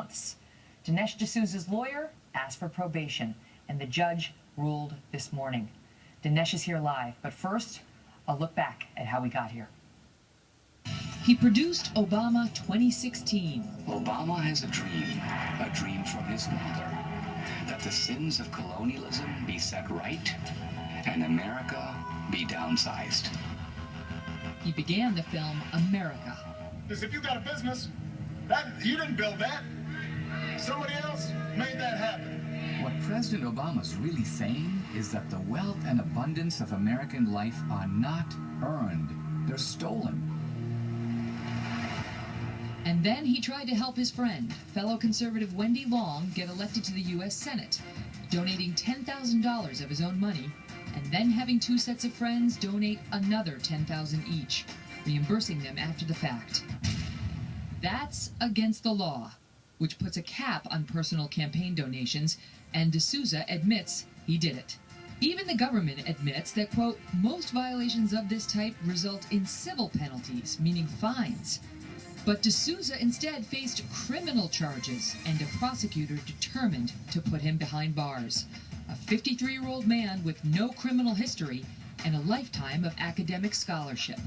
months. Dinesh D'Souza's lawyer asked for probation, and the judge ruled this morning. Dinesh is here live, but first, a look back at how we got here. He produced Obama 2016. Obama has a dream from his father, that the sins of colonialism be set right and America be downsized. He began the film America. Because if you got a business, you didn't build that. Somebody else made that happen. What President Obama's really saying is that the wealth and abundance of American life are not earned. They're stolen. And then he tried to help his friend, fellow conservative Wendy Long, get elected to the U.S. Senate, donating $10,000 of his own money, and then having two sets of friends donate another $10,000 each, reimbursing them after the fact. That's against the law, which puts a cap on personal campaign donations, and D'Souza admits he did it. Even the government admits that, quote, most violations of this type result in civil penalties, meaning fines. But D'Souza instead faced criminal charges and a prosecutor determined to put him behind bars. A 53-year-old man with no criminal history and a lifetime of academic scholarship.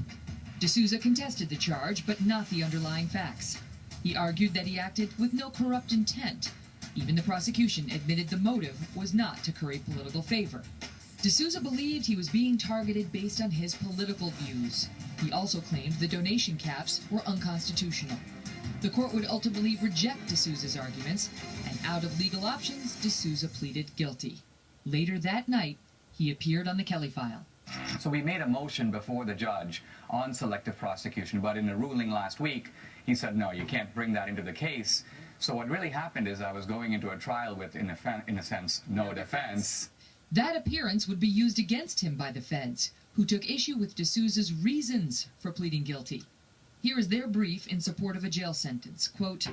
D'Souza contested the charge, but not the underlying facts. He argued that he acted with no corrupt intent. Even the prosecution admitted the motive was not to curry political favor. D'Souza believed he was being targeted based on his political views. He also claimed the donation caps were unconstitutional. The court would ultimately reject D'Souza's arguments, and out of legal options, D'Souza pleaded guilty. Later that night, he appeared on the Kelly file. So we made a motion before the judge on selective prosecution, but in a ruling last week, he said, no, you can't bring that into the case. So what really happened is I was going into a trial with, in a sense, no defense. That appearance would be used against him by the feds, who took issue with D'Souza's reasons for pleading guilty. Here is their brief in support of a jail sentence. Quote,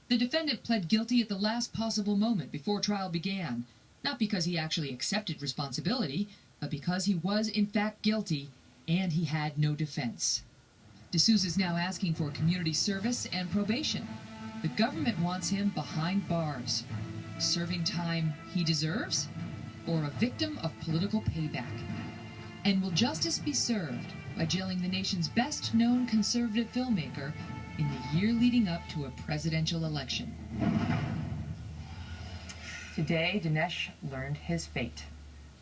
the defendant pled guilty at the last possible moment before trial began, not because he actually accepted responsibility, but because he was in fact guilty and he had no defense. D'Souza is now asking for community service and probation. The government wants him behind bars, serving time he deserves, or a victim of political payback. And will justice be served by jailing the nation's best-known conservative filmmaker in the year leading up to a presidential election? Today, Dinesh learned his fate.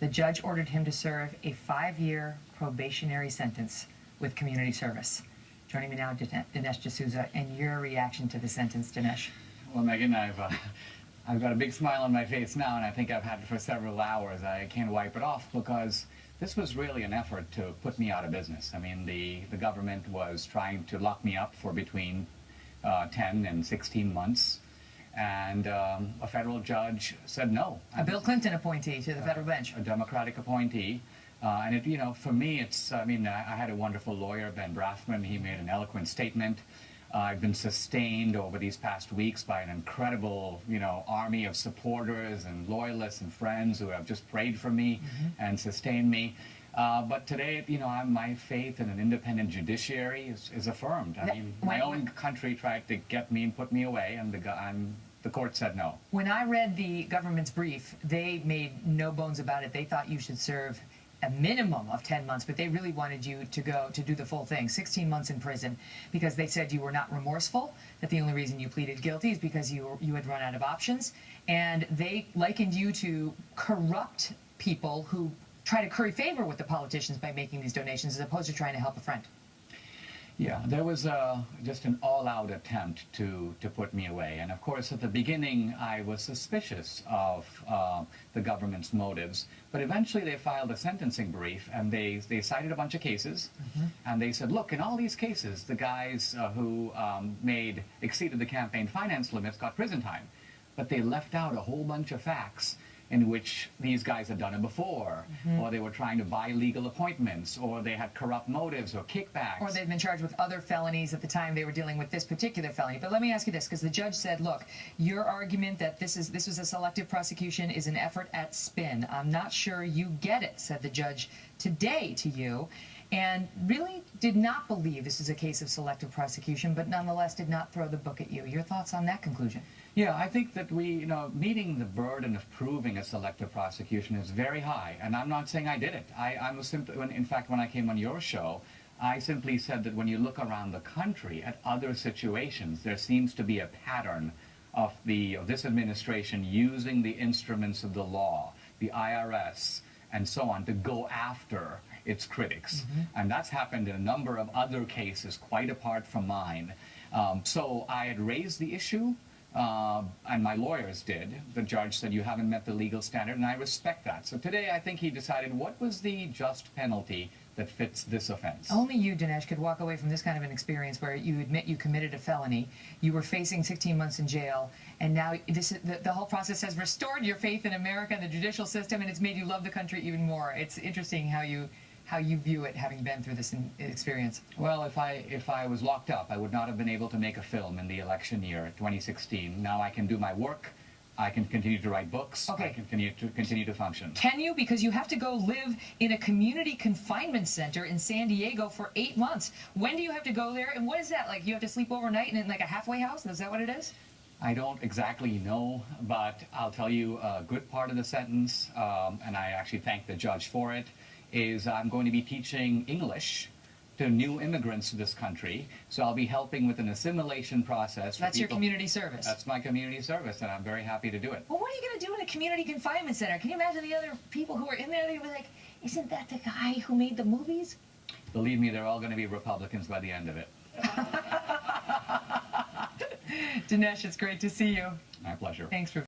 The judge ordered him to serve a 5-year probationary sentence with community service. Joining me now, Dinesh D'Souza, and your reaction to the sentence, Dinesh. Well, Megan, I've got a big smile on my face now, and I think I've had it for several hours. I can't wipe it off because this was really an effort to put me out of business. I mean, the government was trying to lock me up for between 10 and 16 months, and a federal judge said no. A Bill Clinton appointee to the federal bench. A Democratic appointee. And it, you know, for me, it's, I mean, I had a wonderful lawyer, Ben Brafman. He made an eloquent statement. I've been sustained over these past weeks by an incredible, you know, army of supporters and loyalists and friends who have just prayed for me and sustained me. But today, you know, my faith in an independent judiciary is affirmed. I mean, my own country tried to get me and put me away, and the court said no. When I read the government's brief, they made no bones about it. They thought you should serve a minimum of 10 months, but they really wanted you to go to do the full thing, 16 months in prison, because they said you were not remorseful, that the only reason you pleaded guilty is because you had run out of options, and they likened you to corrupt people who try to curry favor with the politicians by making these donations as opposed to trying to help a friend. Yeah, there was just an all-out attempt to put me away. And of course, at the beginning, I was suspicious of the government's motives. But eventually, they filed a sentencing brief, and they cited a bunch of cases. And they said, look, in all these cases, the guys who exceeded the campaign finance limits got prison time. But they left out a whole bunch of facts in which these guys had done it before, or they were trying to buy legal appointments, or they had corrupt motives or kickbacks. Or they'd been charged with other felonies at the time they were dealing with this particular felony. But let me ask you this, because the judge said, look, your argument that this was a selective prosecution is an effort at spin. I'm not sure you get it, said the judge today to you, and really did not believe this is a case of selective prosecution, but nonetheless did not throw the book at you. Your thoughts on that conclusion? Yeah, I think that meeting the burden of proving a selective prosecution is very high, and I'm not saying I did it. I was simply, in fact, when I came on your show, I simply said that when you look around the country at other situations, there seems to be a pattern of this administration using the instruments of the law, the IRS, and so on, to go after its critics. And that's happened in a number of other cases, quite apart from mine. So I had raised the issue, and my lawyers did. The judge said, you haven't met the legal standard, and I respect that. So today I think he decided what was the just penalty that fits this offense. Only you, Dinesh, could walk away from this kind of an experience where you admit you committed a felony, you were facing 16 months in jail, and now the whole process has restored your faith in America and the judicial system, and it's made you love the country even more. It's interesting how you view it, having been through this experience. Well, if I was locked up, I would not have been able to make a film in the election year, 2016. Now I can do my work. I can continue to write books. Okay. I can continue to function. Can you? Because you have to go live in a community confinement center in San Diego for 8 months. When do you have to go there, and what is that like? You have to sleep overnight in like a halfway house? Is that what it is? I don't exactly know, but I'll tell you a good part of the sentence, and I actually thank the judge for it, is I'm going to be teaching English to new immigrants to this country. So I'll be helping with an assimilation process. That's your community service. That's my community service, and I'm very happy to do it. Well, what are you going to do in a community confinement center? Can you imagine the other people who are in there? They'd be like, isn't that the guy who made the movies? Believe me, they're all going to be Republicans by the end of it. Dinesh, it's great to see you. My pleasure. Thanks for